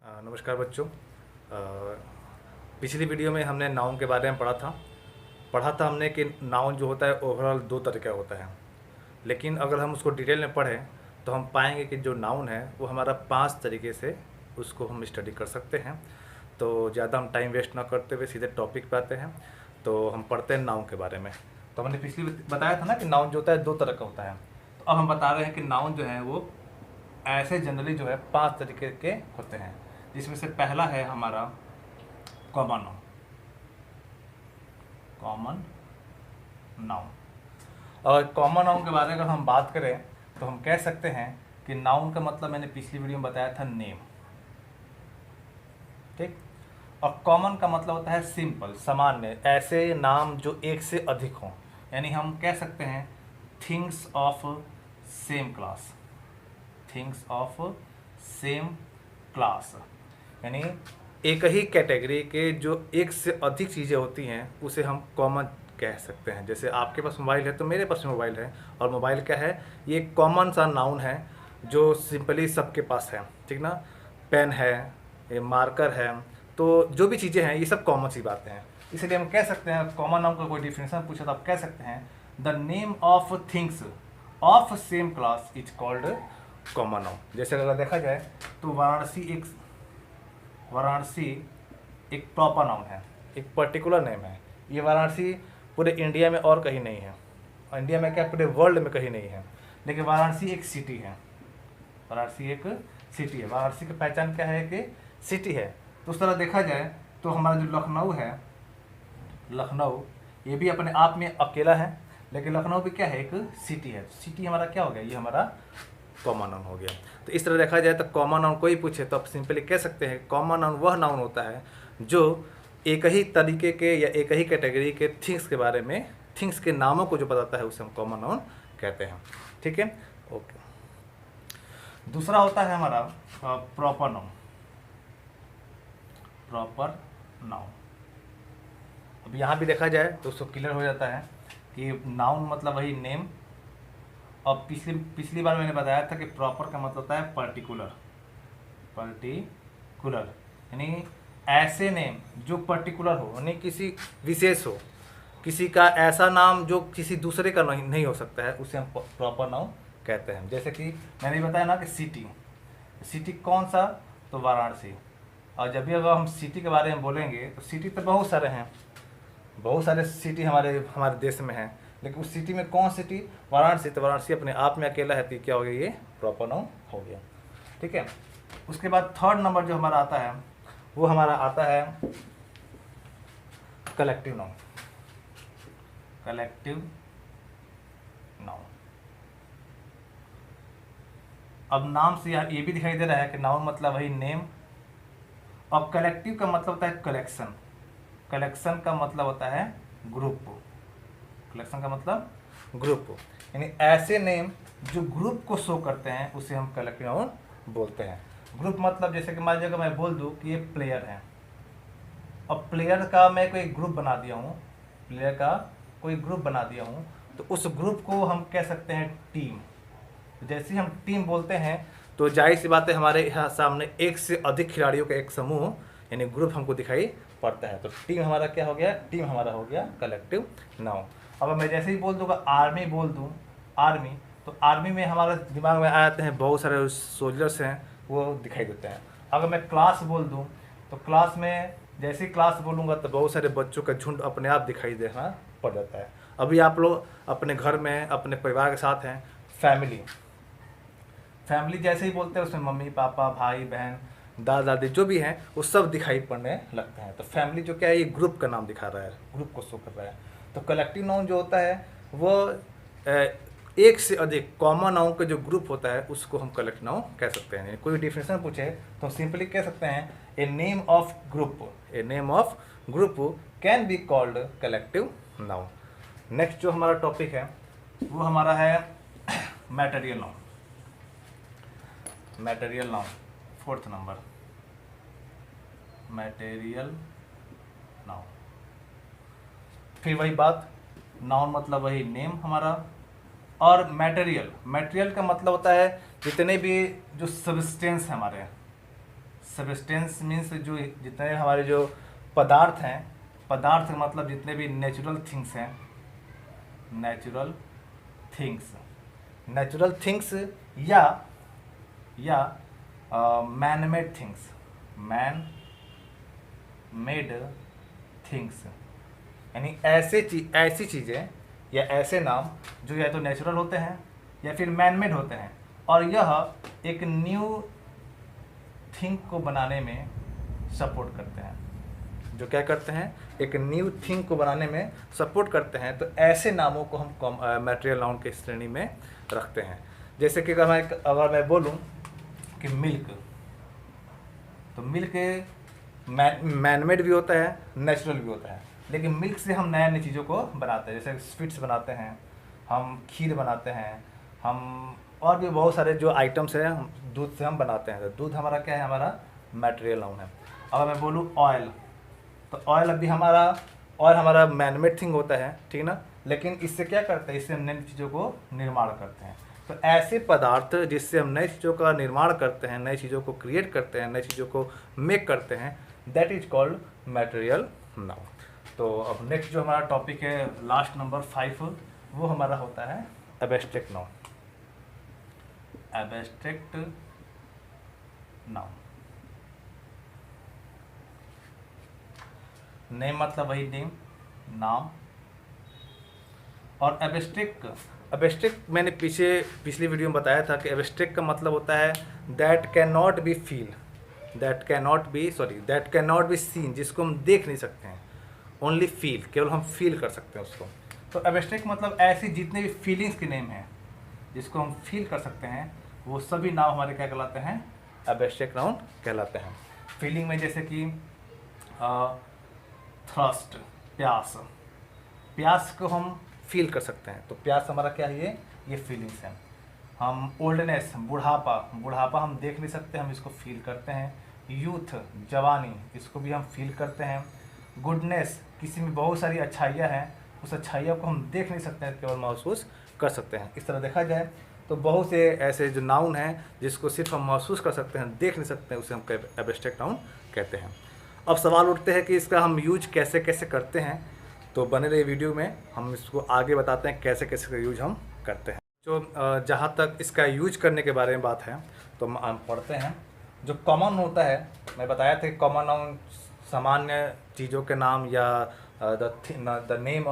नमस्कार बच्चों। पिछली वीडियो में हमने नाउन के बारे में पढ़ा था हमने कि नाउन जो होता है ओवरऑल दो तरह का होता है। लेकिन अगर हम उसको डिटेल में पढ़ें तो हम पाएंगे कि जो नाउन है वो हमारा 5 तरीके से उसको हम स्टडी कर सकते हैं। तो ज़्यादा हम टाइम वेस्ट ना करते हुए सीधे टॉपिक पे आते हैं। तो हम पढ़ते हैं नाउन के बारे में। तो हमने पिछली बताया था ना कि नाउन जो होता है 2 तरह का होता है। तो अब हम बता रहे हैं कि नाउन जो है वो ऐसे जनरली जो है 5 तरीके के होते हैं, जिसमें से पहला है हमारा कॉमन नाउन। कॉमन नाउन, और कॉमन नाउन के बारे में अगर हम बात करें तो हम कह सकते हैं कि नाउन का मतलब मैंने पिछली वीडियो में बताया था नेम, ठीक। और कॉमन का मतलब होता है सिंपल, सामान्य, ऐसे नाम जो एक से अधिक हों। यानी हम कह सकते हैं things of same class, things of same class, यानी एक ही कैटेगरी के जो एक से अधिक चीज़ें होती हैं उसे हम कॉमन कह सकते हैं। जैसे आपके पास मोबाइल है तो मेरे पास मोबाइल है, और मोबाइल क्या है, ये कॉमन सा नाउन है जो सिंपली सबके पास है, ठीक ना। पेन है, ये मार्कर है, तो जो भी चीज़ें हैं ये सब कॉमन सी बातें हैं। इसलिए हम कह सकते हैं कॉमन नाउन का कोई डिफिनेशन पूछा तो आप कह सकते हैं the name of things of same class is called common noun. जैसे अगर देखा जाए तो वाराणसी एक प्रॉपर नाउन है, एक पर्टिकुलर नेम है। ये वाराणसी पूरे इंडिया में और कहीं नहीं है, इंडिया में क्या पूरे वर्ल्ड में कहीं नहीं है, लेकिन वाराणसी एक सिटी है। वाराणसी एक सिटी है, वाराणसी की पहचान क्या है कि सिटी है। तो उस तरह देखा जाए तो हमारा जो लखनऊ है, लखनऊ ये भी अपने आप में अकेला है, लेकिन लखनऊ भी क्या है, एक सिटी है। सिटी हमारा क्या हो गया, ये हमारा कॉमन नाउन हो गया। तो इस तरह देखा जाए तो कॉमन नाउन कोई पूछे तो आप सिंपली कह सकते हैं कॉमन नाउन वह नाउन होता है जो एक ही तरीके के या एक ही कैटेगरी के थिंग्स के बारे में, थिंग्स के नामों को जो बताता है उसे हम कॉमन नाउन कहते हैं, ठीक है। ओके, दूसरा होता है हमारा प्रॉपर नाउन। प्रॉपर नाउन, अब यहाँ भी देखा जाए तो उसको क्लियर हो जाता है कि नाउन मतलब वही नेम। और पिछली बार मैंने बताया था कि प्रॉपर का मतलब होता है पर्टिकुलर, पर्टिकुलर यानी ऐसे नेम जो पर्टिकुलर हो, यानी किसी विशेष हो, किसी का ऐसा नाम जो किसी दूसरे का नहीं हो सकता है, उसे हम प्रॉपर नाउन कहते हैं। जैसे कि मैंने बताया ना कि सिटी, सिटी कौन सा, तो वाराणसी। और जब भी अगर हम सिटी के बारे में बोलेंगे तो सिटी तो बहुत सारे हैं, बहुत सारे सिटी हमारे देश में हैं, लेकिन उस सिटी में कौन सिटी, वाराणसी। तो वाराणसी अपने आप में अकेला है, तो क्या हो गया, ये प्रॉपर नाउन हो गया, ठीक है। उसके बाद थर्ड नंबर जो हमारा आता है वो हमारा आता है कलेक्टिव नाउन। कलेक्टिव नाउन, अब नाम से यार ये भी दिखाई दे रहा है कि नाउन मतलब वही नेम, और कलेक्टिव का मतलब होता है कलेक्शन। कलेक्शन का मतलब होता है ग्रुप, कलेक्शन का मतलब ग्रुप, यानी ऐसे नेम जो ग्रुप को शो करते हैं उसे हम कलेक्टिव नाउन बोलते हैं। ग्रुप मतलब जैसे कि मान लीजिए मैं बोल दूं कि ये प्लेयर है, और प्लेयर का मैं कोई ग्रुप बना दिया हूँ, प्लेयर का कोई ग्रुप बना दिया हूँ, तो उस ग्रुप को हम कह सकते हैं टीम। जैसे ही हम टीम बोलते हैं तो जाहिर सी बात है हमारे यहाँ सामने एक से अधिक खिलाड़ियों का एक समूह यानी ग्रुप हमको दिखाई पड़ता है। तो टीम हमारा क्या हो गया, टीम हमारा हो गया कलेक्टिव नाउन। अब मैं जैसे ही बोल दूंगा आर्मी, बोल दूं आर्मी, तो आर्मी में हमारे दिमाग में आ जाते हैं बहुत सारे सोल्जर्स हैं, वो दिखाई देते हैं। अगर मैं क्लास बोल दूं तो क्लास में जैसे ही क्लास बोलूँगा तो बहुत सारे बच्चों का झुंड अपने आप दिखाई देना पड़ जाता है। अभी आप लोग अपने घर में अपने परिवार के साथ हैं, फैमिली, फैमिली जैसे ही बोलते हैं उसमें मम्मी पापा भाई बहन दादा दादी जो भी हैं वो सब दिखाई पड़ने लगते हैं। तो फैमिली जो क्या है, ये ग्रुप का नाम दिखा रहा है, ग्रुप को शो कर रहा है। तो कलेक्टिव नाउन जो होता है वो एक से अधिक कॉमन नाउन का जो ग्रुप होता है उसको हम कलेक्टिव नाउन कह सकते हैं। कोई डिफिनेशन पूछे तो सिंपली कह सकते हैं a name of group, a name of group can be called collective noun. Next जो हमारा टॉपिक है वो हमारा है material noun. Material noun, fourth number, material noun. फिर वही बात, नाउन मतलब वही नेम हमारा, और मटेरियल, मटेरियल का मतलब होता है जितने भी जो सब्सटेंस है हमारे, सब्सटेंस मीन्स जो जितने हमारे जो पदार्थ हैं, पदार्थ मतलब जितने भी नेचुरल थिंग्स हैं, नेचुरल थिंग्स, नेचुरल थिंग्स या man made things, man made things, यानी ऐसी चीज़ें या ऐसे नाम जो या तो नेचुरल होते हैं या फिर मैन मेड होते हैं, और यह एक न्यू थिंग को बनाने में सपोर्ट करते हैं। जो क्या करते हैं, एक न्यू थिंग को बनाने में सपोर्ट करते हैं। तो ऐसे नामों को हम मटेरियल नाउन के श्रेणी में रखते हैं। जैसे कि अगर मैं बोलूं कि मिल्क, तो मिल्क मैनमेड भी होता है, नेचुरल भी होता है, लेकिन मिल्क से हम नए नई चीज़ों को बनाते हैं। जैसे स्वीट्स बनाते हैं, हम खीर बनाते हैं, हम और भी बहुत सारे जो आइटम्स हैं दूध से हम बनाते हैं। तो दूध हमारा क्या है, हमारा मटेरियल नाउन है। अगर मैं बोलूँ ऑयल, तो ऑयल अभी हमारा मैनमेड थिंग होता है, ठीक ना, लेकिन इससे क्या करते हैं, इससे हम नई चीज़ों को निर्माण करते हैं। तो ऐसे पदार्थ जिससे हम नई चीज़ों का निर्माण करते हैं, नई चीज़ों को क्रिएट करते हैं, नई चीज़ों को मेक करते हैं, that is called material noun. तो अब नेक्स्ट जो हमारा टॉपिक है, लास्ट नंबर 5, वो हमारा होता है abstract noun. Abstract noun, name मतलब वही नेम, नाम। और एब्स्ट्रैक्ट मैंने पिछली वीडियो में बताया था कि एब्स्ट्रैक्ट का मतलब होता है that can not be feel, that can not be seen, जिसको हम देख नहीं सकते हैं, ओनली फील, केवल हम फील कर सकते हैं उसको। तो एब्स्ट्रैक्ट मतलब ऐसी जितने भी फीलिंग्स के नेम हैं जिसको हम फील कर सकते हैं, वो सभी नाम हमारे क्या कहलाते हैं, एब्स्ट्रैक्ट नाउन कहलाते हैं। फीलिंग में जैसे कि थ्रस्ट, प्यास, प्यास को हम फील कर सकते हैं, तो प्यास हमारा क्या है, ये फीलिंग्स हैं। हम ओल्डनेस, बुढ़ापा हम देख नहीं सकते, हम इसको फील करते हैं। यूथ, जवानी, इसको भी हम फील करते हैं। गुडनेस, किसी में बहुत सारी अच्छाइयाँ हैं, उस अच्छाइयों को हम देख नहीं सकते हैं, केवल महसूस कर सकते हैं। इस तरह देखा जाए तो बहुत से ऐसे जो नाउन हैं जिसको सिर्फ हम महसूस कर सकते हैं, देख नहीं सकते हैं, उसे हम एब्स्ट्रैक्ट नाउन कहते हैं। अब सवाल उठते हैं कि इसका हम यूज कैसे कैसे करते हैं, तो बने रहिए वीडियो में, हम इसको आगे बताते हैं कैसे कैसे यूज हम करते हैं। जो जहाँ तक इसका यूज करने के बारे में बात है, तो हम पढ़ते हैं। जो कॉमन होता है, मैं बताया था कि कॉमन नाउन सामान्य चीज़ों के नाम या the name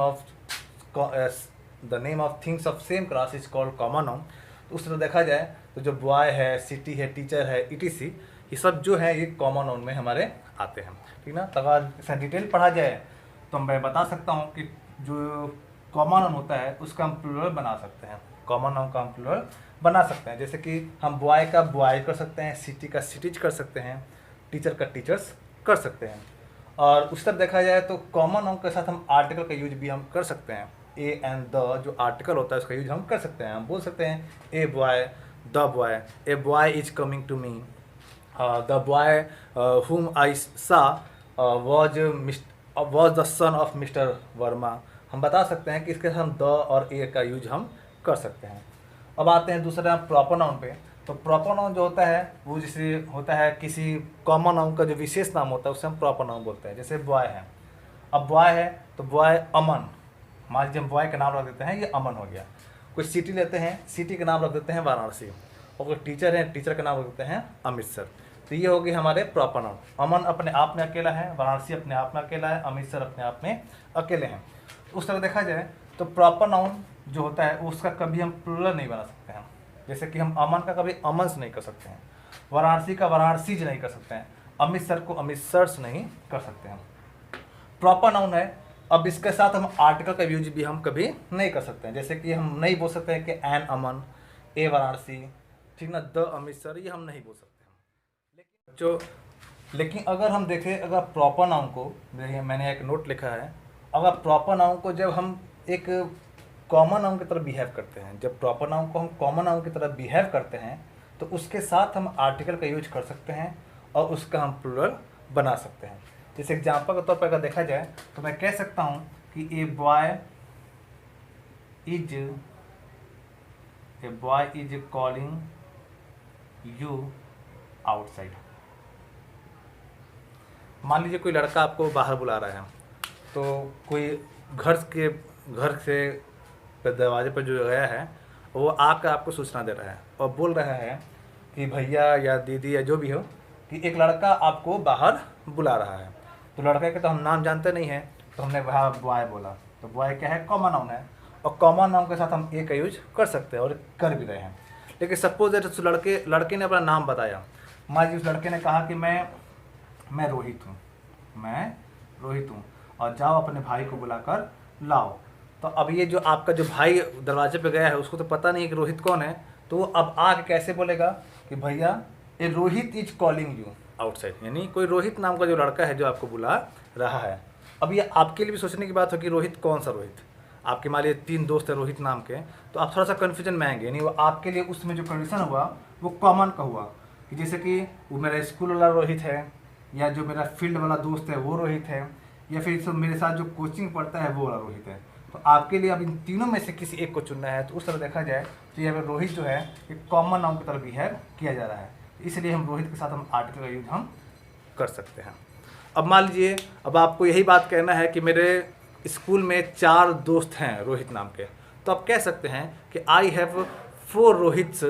of things of same class is called common noun. तो उस तरह देखा जाए तो जो बॉय है, सिटी है, टीचर है, ETC, ये सब जो है ये कॉमन नाउन में हमारे आते हैं, ठीक ना। तो अगर इसका डिटेल पढ़ा जाए तो मैं बता सकता हूँ कि जो कॉमन नाउन होता है उसका हम प्लूरल बना सकते हैं, कॉमन नाउन का हम प्लूरल बना सकते हैं। जैसे कि हम बॉय का बॉय कर सकते हैं, सिटी का सिटीज कर सकते हैं, टीचर का टीचर्स कर सकते हैं। और उस तरह देखा जाए तो कॉमन नाउन के साथ हम आर्टिकल का यूज भी हम कर सकते हैं। ए एंड द जो आर्टिकल होता है उसका यूज हम कर सकते हैं। हम बोल सकते हैं a boy, the boy, a boy is coming to me, the boy whom I saw was the son of mister Verma. हम बता सकते हैं कि इसके साथ हम द और ए का यूज हम कर सकते हैं। अब आते हैं दूसरा प्रॉपर नाउन पे। तो प्रॉपर नाउन जो होता है वो जैसे होता है किसी कॉमन नाउन का जो विशेष नाम होता है उसे हम प्रॉपर नाउन बोलते हैं। जैसे बॉय है, अब बॉय है तो बॉय अमन, मान लीजिए हम बॉय का नाम रख देते हैं, ये अमन हो गया। कोई सिटी लेते हैं, सिटी का नाम रख देते हैं वाराणसी, और कोई टीचर है, टीचर का नाम रख देते हैं अमृतसर। तो ये हो गई हमारे प्रॉपर नाउन। अमन अपने आप में अकेला है, वाराणसी अपने आप में अकेला है, अमृतसर अपने आप में अकेले हैं। उस तरह देखा जाए तो प्रॉपर नाउन जो होता है उसका कभी हम प्लूरल नहीं बना सकते हैं। जैसे कि हम अमन का कभी अमन्स नहीं कर सकते हैं, वाराणसी का वाराणसीज नहीं कर सकते हैं, अमृतसर को अमृतसर्स नहीं कर सकते हैं। प्रॉपर नाउन है, अब इसके साथ हम आर्टिकल का यूज भी हम कभी नहीं कर सकते हैं। जैसे कि हम नहीं बोल सकते हैं कि एन अमन, ए वाराणसी, ठीक ना, द अमृतसर, ये हम नहीं बोल सकते हैं। लेकिन अगर हम देखें, अगर प्रॉपर नाउन को, मैंने एक नोट लिखा है, अगर प्रॉपर नाउन को जब हम एक कॉमन नाउन की तरह बिहेव करते हैं, जब प्रॉपर नाउन को हम कॉमन नाउन की तरह बिहेव करते हैं तो उसके साथ हम आर्टिकल का यूज कर सकते हैं और उसका हम प्लूरल बना सकते हैं। जैसे एग्जाम्पल के तौर पर अगर देखा जाए तो मैं कह सकता हूँ कि ए boy is calling you outside. मान लीजिए कोई लड़का आपको बाहर बुला रहा है, तो कोई घर से दरवाजे पर जो गया है वो आकर आपको सूचना दे रहा है और बोल रहा है कि भैया या दीदी या जो भी हो कि एक लड़का आपको बाहर बुला रहा है। तो लड़के के तो हम नाम जानते नहीं हैं, तो हमने वहाँ बॉय बोला। तो बॉय क्या है, कॉमन नाउन है, और कॉमन नाउन के साथ हम ए का यूज कर सकते हैं और कर भी रहे हैं। लेकिन सपोज दैट उस लड़के ने अपना नाम बताया। मान लीजिए उस लड़के ने कहा कि मैं रोहित हूँ और जाओ अपने भाई को बुलाकर लाओ। तो अब ये जो आपका जो भाई दरवाजे पे गया है उसको तो पता नहीं है कि रोहित कौन है, तो वो अब आके कैसे बोलेगा कि भैया ये Rohit is calling you outside, यानी कोई रोहित नाम का जो लड़का है जो आपको बुला रहा है। अब ये आपके लिए भी सोचने की बात हो कि रोहित कौन सा रोहित। आपके मान लीजिए 3 दोस्त है रोहित नाम के, तो आप थोड़ा सा कन्फ्यूजन में आएंगे। यानी वो आपके लिए उसमें जो कंडीशन हुआ वो कॉमन का हुआ कि जैसे कि वो मेरा स्कूल वाला रोहित है, या जो मेरा फील्ड वाला दोस्त है वो रोहित है, या फिर सब मेरे साथ जो कोचिंग पढ़ता है वो वाला रोहित है। तो आपके लिए अब इन तीनों में से किसी एक को चुनना है। तो उस तरह देखा जाए तो यहाँ पर रोहित जो है एक कॉमन नाउन की तरह बिहेव किया जा रहा है, इसलिए हम रोहित के साथ हम आर्टिकल का यूज हम कर सकते हैं। अब मान लीजिए अब आपको यही बात कहना है कि मेरे स्कूल में 4 दोस्त हैं रोहित नाम के, तो आप कह सकते हैं कि I have 4 Rohits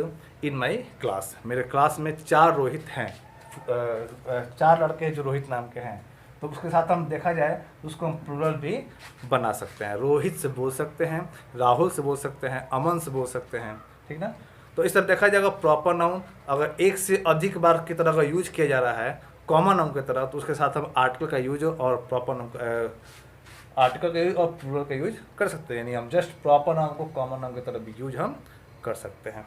in my class. मेरे क्लास में 4 रोहित हैं, 4 लड़के जो रोहित नाम के हैं। तो उसके साथ हम देखा जाए तो उसको हम प्लूरल भी बना सकते हैं। रोहित से बोल सकते हैं, राहुल से बोल सकते हैं, अमन से बोल सकते हैं, ठीक ना। तो इस तरह देखा जाएगा प्रॉपर नाउन अगर एक से अधिक बार की तरह का यूज किया जा रहा है कॉमन नाउन की तरह, तो उसके साथ हम आर्टिकल का यूज और प्रॉपर नाउन आर्टिकल का यूज और प्लूरल का यूज कर सकते हैं। यानी हम जस्ट प्रॉपर नाउन को कॉमन नाउन की तरह भी यूज हम कर सकते हैं।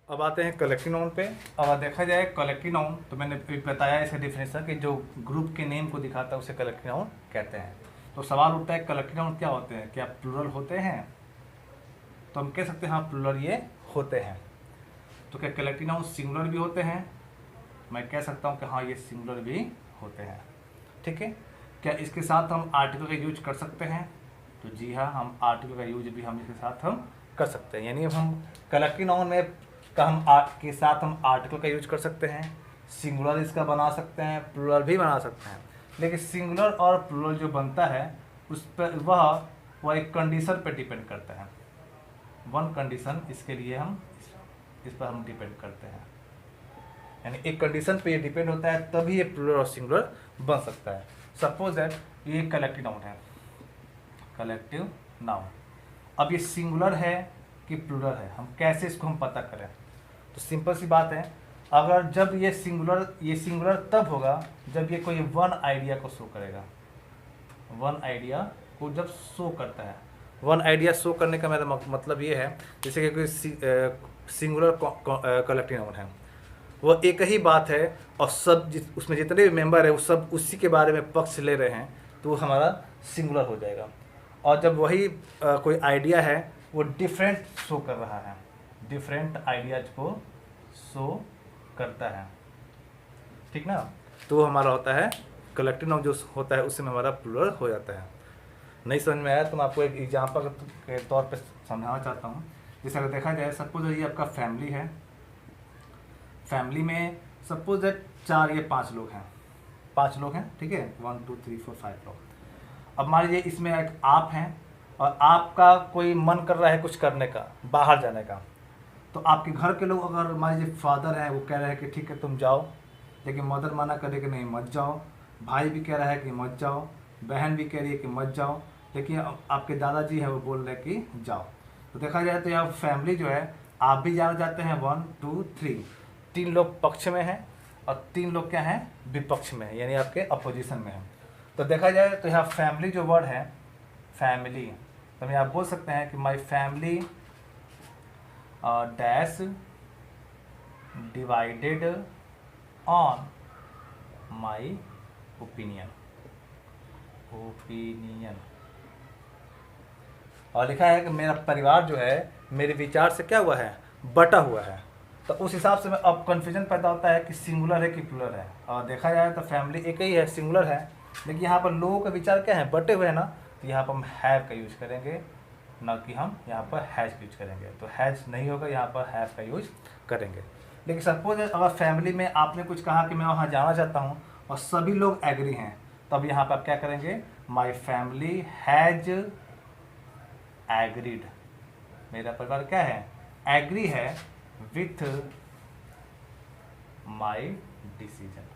अब आते हैं कलेक्टिव नाउन पे। अब देखा जाए कलेक्टिव नाउन, तो मैंने बताया इसका डिफिनेशन कि जो ग्रुप के नेम को दिखाता है उसे कलेक्टिव नाउन कहते हैं। तो सवाल उठता है कलेक्टिव नाउन क्या होते हैं, क्या प्लूरल होते हैं? तो हम कह सकते हैं हाँ प्लूरल ये होते हैं। तो क्या कलेक्टिव नाउन सिंगुलर भी होते हैं? मैं कह सकता हूँ कि हाँ ये सिंगुलर भी होते हैं, ठीक है। क्या इसके साथ हम आर्टिकल का यूज कर सकते हैं? तो जी हाँ, हम आर्टिकल का यूज भी हम इसके साथ हम कर सकते हैं। यानी हम कलेक्टिव नाउन में के साथ हम आर्टिकल का यूज कर सकते हैं, सिंगुलर इसका बना सकते हैं, प्लूरल भी बना सकते हैं। लेकिन सिंगुलर और प्लूरल जो बनता है उस पर वह एक कंडीशन पर डिपेंड करता है। वन कंडीशन इसके लिए हम इस पर हम डिपेंड करते हैं, यानी एक कंडीशन पे ये डिपेंड होता है तभी ये प्लूरल और सिंगुलर बन सकता है। सपोज दैट ये कलेक्टिव नाउन है, कलेक्टिव नाउन। अब ये सिंगुलर है कि प्लूरल है, हम कैसे इसको हम पता करें? तो सिंपल सी बात है, अगर जब ये सिंगुलर तब होगा जब ये कोई वन आइडिया को शो करेगा। वन आइडिया को जब शो करता है, वन आइडिया शो करने का मेरा मतलब ये है जैसे कि कोई सिंगुलर कलेक्टिव नाउन है, वो एक ही बात है और सब उसमें जितने भी मेंबर है वो सब उसी के बारे में पक्ष ले रहे हैं, तो वो हमारा सिंगुलर हो जाएगा। और जब वही कोई आइडिया है वो डिफरेंट शो कर रहा है, डिफरेंट आइडियाज को शो करता है, ठीक ना, तो हमारा होता है कलेक्टिव नाउन जो होता है उससे में हमारा प्लूरल हो जाता है। नहीं समझ में आया तो मैं आपको एक एग्जाम्पल के तौर पे समझाना चाहता हूँ। जैसे अगर देखा जाए सपोज ये आपका फैमिली है, फैमिली में सपोज दैट 4 या 5 लोग हैं, 5 लोग हैं, ठीक है, 1 2 3 4 5 लोग। अब मान लीजिए इसमें एक आप हैं और आपका कोई मन कर रहा है कुछ करने का, बाहर जाने का। तो आपके घर के लोग अगर मान लीजिए फादर हैं वो कह रहे हैं कि ठीक है तुम जाओ, लेकिन मदर मना करे कि नहीं मत जाओ, भाई भी कह रहा है कि मत जाओ, बहन भी कह रही है कि मत जाओ, लेकिन आपके दादाजी हैं वो बोल रहे हैं कि जाओ। तो देखा जाए तो यहाँ फैमिली जो है आप भी जाना चाहते हैं 1 2 3, 3 लोग पक्ष में हैं और 3 लोग क्या हैं विपक्ष में है, यानी आपके अपोजिशन में है। तो देखा जाए तो यहाँ फैमिली जो वर्ड है फैमिली, तो हम आप बोल सकते हैं कि my family dash divided on my opinion, और लिखा है कि मेरा परिवार जो है मेरे विचार से क्या हुआ है, बटा हुआ है। तो उस हिसाब से अब कन्फ्यूजन पैदा होता है कि सिंगुलर है कि प्लूरल है। और देखा जाए तो फैमिली एक ही है, सिंगुलर है, लेकिन यहाँ पर लोगों का विचार क्या है, बटे हुए हैं ना, तो यहाँ पर हम हैव का यूज करेंगे, ना कि हम यहाँ पर हैज का यूज करेंगे। तो हैज नहीं होगा, यहाँ पर हैव का यूज करेंगे। लेकिन सपोज अगर फैमिली में आपने कुछ कहा कि मैं वहाँ जाना चाहता हूँ और सभी लोग एग्री हैं, तो अब यहाँ पे आप क्या करेंगे, माई फैमिली हैज एग्रीड, मेरा परिवार क्या है, एग्री है विथ माई डिसीजन,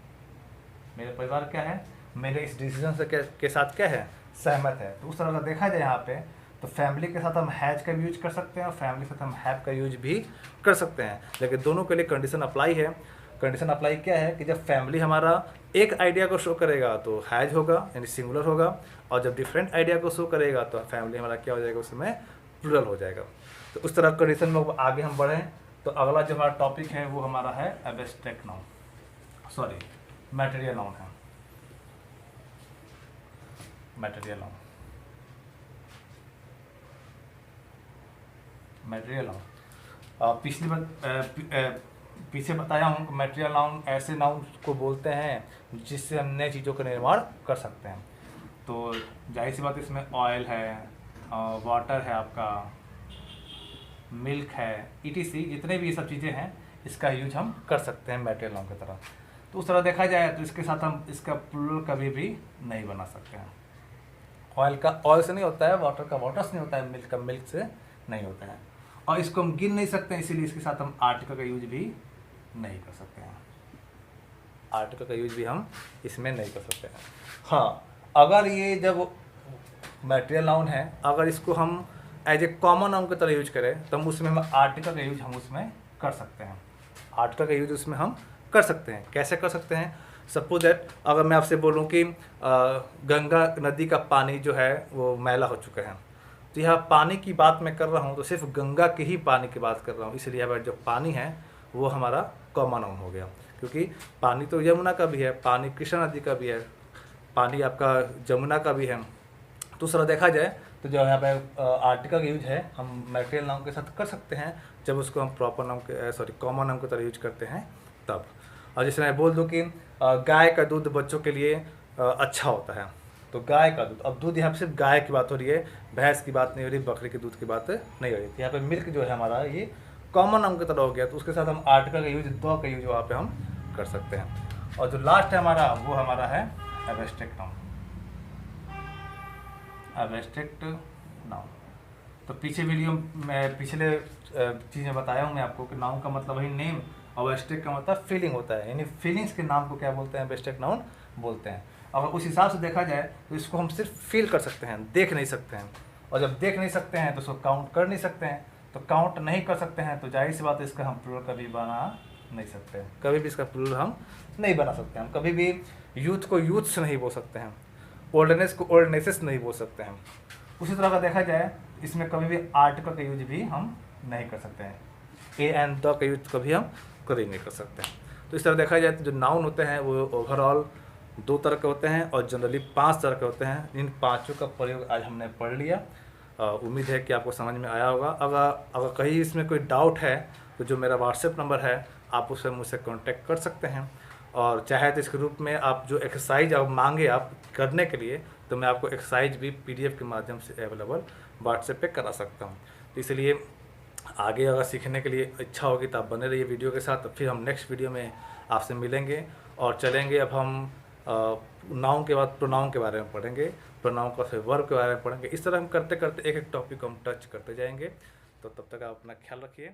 मेरा परिवार क्या है, मेरे इस डिसीजन से के साथ क्या है, सहमत है। तो उस तरह का देखा जाए यहाँ पे, तो फैमिली के साथ हम हैज का यूज कर सकते हैं और फैमिली के साथ हम हैव का यूज भी कर सकते हैं, लेकिन दोनों के लिए कंडीशन अप्लाई है। कंडीशन अप्लाई क्या है कि जब फैमिली हमारा एक आइडिया को शो करेगा तो हैज होगा यानी सिंगुलर होगा, और जब डिफरेंट आइडिया को शो करेगा तो फैमिली हमारा क्या हो जाएगा, उसमें प्लूरल हो जाएगा। तो उस तरह कंडीशन में आगे हम बढ़ें तो अगला जो हमारा टॉपिक है वो हमारा है abstract noun, sorry material noun है, मटेरियल नाउन। मटेरियल नाउन पिछली बार पीछे बताया हूँ कि मटेरियल नाउन ऐसे नाउन को बोलते हैं जिससे हम नई चीज़ों का निर्माण कर सकते हैं। तो जाहिर सी बात इसमें ऑयल है, वाटर है, आपका मिल्क है, ईटीसी जितने भी ये सब चीज़ें हैं इसका यूज हम कर सकते हैं मटेरियल नाउन की तरह। तो उस तरह देखा जाए तो इसके साथ हम इसका प्लूरल कभी भी नहीं बना सकते हैं। ऑयल का ऑयल से नहीं होता है, वाटर का वाटर से नहीं होता है, मिल्क का मिल्क से नहीं होता है, और इसको हम गिन नहीं सकते हैं, इसीलिए इसके साथ हम आर्टिकल का यूज भी नहीं कर सकते हैं, आर्टिकल का यूज भी हम इसमें नहीं कर सकते हैं। हाँ, अगर ये जब मटेरियल नाउन है, अगर इसको हम एज ए कॉमन नाउन की तरह यूज करें तो हम उसमें आर्टिकल का यूज हम उसमें कर सकते हैं, आर्टिकल का यूज उसमें हम कर सकते हैं। कैसे कर सकते हैं, सपोज दैट अगर मैं आपसे बोलूं कि गंगा नदी का पानी जो है वो मैला हो चुका है, तो यह पानी की बात मैं कर रहा हूँ तो सिर्फ गंगा के ही पानी की बात कर रहा हूँ, इसलिए यहाँ पर जो पानी है वो हमारा कॉमन नाउन हो गया, क्योंकि पानी तो यमुना का भी है, पानी कृष्णा नदी का भी है, पानी आपका जमुना का भी है। तो उस तरह देखा जाए तो जो यहाँ पे आर्टिकल का यूज है हम मटेरियल नाउन के साथ कर सकते हैं जब उसको हम प्रॉपर नाउन के सॉरी कॉमन नाउन की तरह यूज करते हैं तब। और जैसे मैं बोल दूँ कि गाय का दूध बच्चों के लिए अच्छा होता है, तो गाय का दूध, अब दूध यहाँ पे सिर्फ गाय की बात हो रही है, भैंस की बात नहीं हो रही, बकरी के दूध की बात नहीं हो रही। यहाँ पे मिल्क जो है हमारा ये कॉमन नाउन की तरह हो गया, तो उसके साथ हम आर्टिकल का यूज, द का यूज वहाँ पे हम कर सकते हैं। और जो लास्ट है हमारा वो हमारा है एब्स्ट्रैक्ट नाउन, एब्स्ट्रैक्ट नाउन। तो पीछे वीडियो में पिछले चीज़ें बताया हूँ मैं आपको कि नाउन का मतलब वही नेम और एब्स्ट्रैक्ट का मतलब फीलिंग होता है, यानी फीलिंग्स के नाम को क्या बोलते हैं, एब्स्ट्रैक्ट नाउन बोलते हैं। अगर उस हिसाब से देखा जाए तो इसको हम सिर्फ फील कर सकते हैं, देख नहीं सकते हैं, और जब देख नहीं सकते हैं तो उसको काउंट कर नहीं सकते हैं, तो काउंट नहीं कर सकते हैं तो जाहिर सी बात है इसका हम प्लूरल कभी बना नहीं सकते हैं, कभी भी इसका प्लूरल हम नहीं बना सकते हैं। हम कभी भी यूथ को यूथ से नहीं बोल सकते हैं, ओल्डनेस को ओल्डनेसेस नहीं बोल सकते हैं। उसी तरह का देखा जाए इसमें कभी भी आर्टिकल का यूज भी हम नहीं कर सकते हैं, ए एंड द का यूज कभी हम कभी नहीं कर सकते हैं। तो इस तरह देखा जाए तो जो नाउन होते हैं वो ओवरऑल 2 तरह के होते हैं और जनरली 5 तरह के होते हैं। इन 5 का प्रयोग आज हमने पढ़ लिया, उम्मीद है कि आपको समझ में आया होगा। अगर कहीं इसमें कोई डाउट है तो जो मेरा व्हाट्सएप नंबर है आप उससे मुझसे कांटेक्ट कर सकते हैं, और चाहे तो इसके रूप में आप जो एक्सरसाइज आप मांगे आप करने के लिए तो मैं आपको एक्सरसाइज भी PDF के माध्यम से अवेलेबल व्हाट्सएप पे करा सकता हूँ। तो इसलिए आगे अगर सीखने के लिए इच्छा होगी तो आप बने रहिए वीडियो के साथ। फिर हम नेक्स्ट वीडियो में आपसे मिलेंगे और चलेंगे। अब हम नाउन के बाद प्रोनाउन के बारे में पढ़ेंगे, प्रोनाउन का फिर वर्ब के बारे में पढ़ेंगे। इस तरह हम करते करते एक एक टॉपिक को हम टच करते जाएंगे। तो तब तक आप अपना ख्याल रखिए।